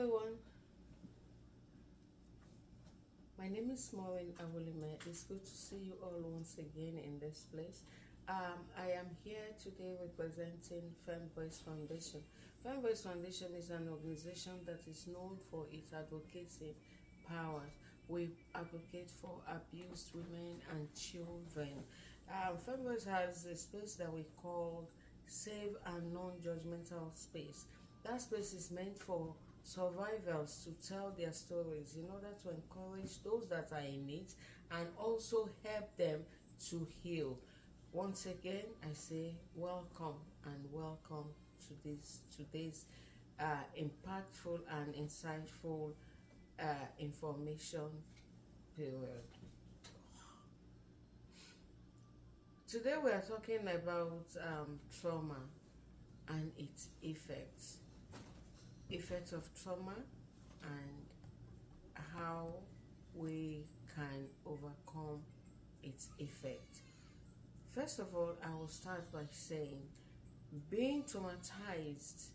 everyone. My name is Maureen Awolime. It's good to see you all once again in this place. I am here today representing Femvoice Foundation. Femvoice Foundation is an organization that is known for its advocacy powers. We advocate for abused women and children. Femvoice has a space that we call Safe and Non-Judgmental Space. That space is meant for survivors to tell their stories in order to encourage those that are in it and also help them to heal. Once again, I say welcome and welcome to today's impactful and insightful information period. Today we are talking about trauma and its effects of trauma and how we can overcome its effect. First of all, I will start by saying being traumatized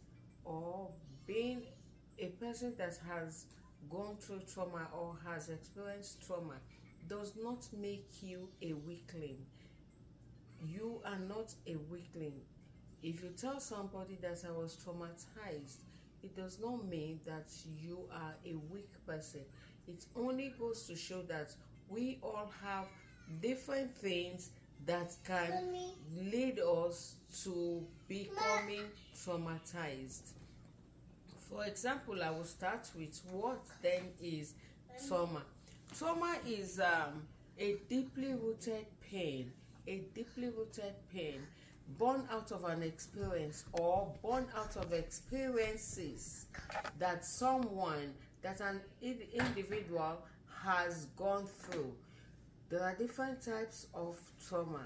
or being a person that has gone through trauma or has experienced trauma does not make you a weakling. You are not a weakling. If you tell somebody that I was traumatized, it does not mean that you are a weak person. It only goes to show that we all have different things that can lead us to becoming traumatized. For example, I will start with what then is trauma. Trauma is a deeply rooted pain, born out of an experience or born out of experiences that an individual has gone through. There are different types of trauma.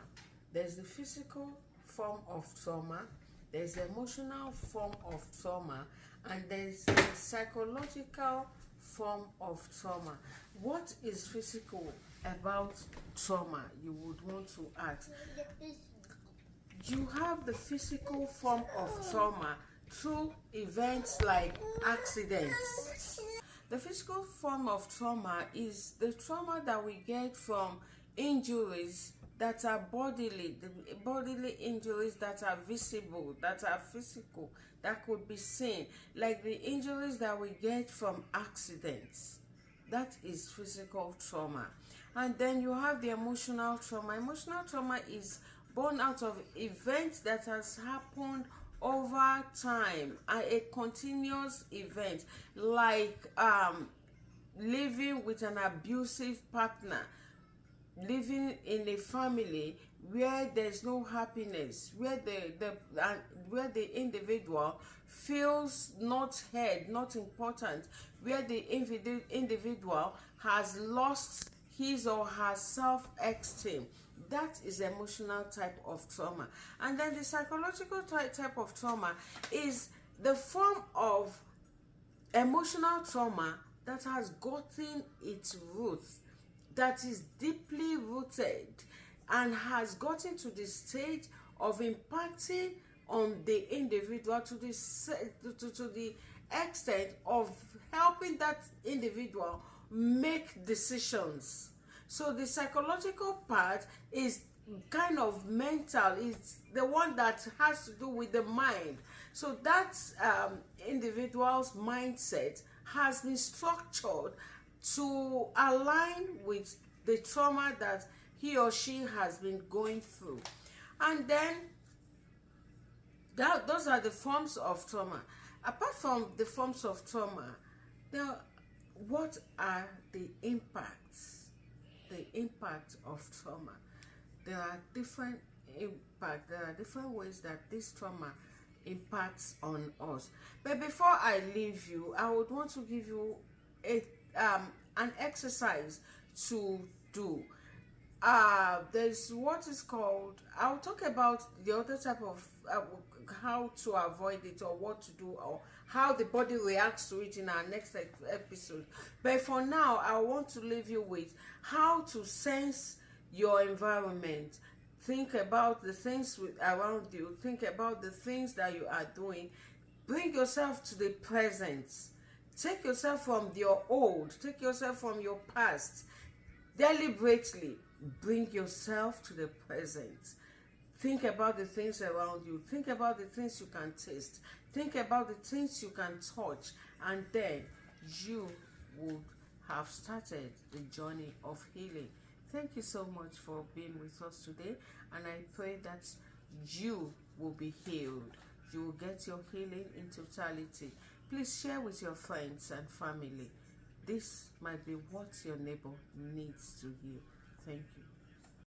There's the physical form of trauma, there's the emotional form of trauma, and there's the psychological form of trauma. What is physical about trauma, you would want to ask? You have the physical form of trauma through events like accidents. The physical form of trauma is the trauma that we get from injuries that are bodily injuries that are visible, that are physical, that could be seen, like the injuries that we get from accidents. That is physical trauma. And then you have the emotional trauma. Emotional trauma is born out of events that has happened over time, a continuous event, like living with an abusive partner, living in a family where there's no happiness, where the individual feels not heard, not important, where the individual has lost his or her self-esteem. That is emotional type of trauma. And then the psychological type of trauma is the form of emotional trauma that has gotten its roots, that is deeply rooted and has gotten to the stage of impacting on the individual to the extent of helping that individual make decisions. So the psychological part is kind of mental. It's the one that has to do with the mind. So that individual's mindset has been structured to align with the trauma that he or she has been going through. And then those are the forms of trauma. Apart from the forms of trauma, what are the impacts? The impact of trauma. There are different impacts. There are different ways that this trauma impacts on us. But before I leave you, I would want to give you an exercise to do. There's what is called, I'll talk about the other type of how to avoid it or what to do or how the body reacts to it in our next episode. But for now, I want to leave you with how to sense your environment. Think about the things around you. Think about the things that you are doing. Bring yourself to the present. Take yourself from your old, take yourself from your past. Deliberately bring yourself to the present. Think about the things around you. Think about the things you can taste. Think about the things you can touch. And then you would have started the journey of healing. Thank you so much for being with us today. And I pray that you will be healed. You will get your healing in totality. Please share with your friends and family. This might be what your neighbor needs to hear. Thank you.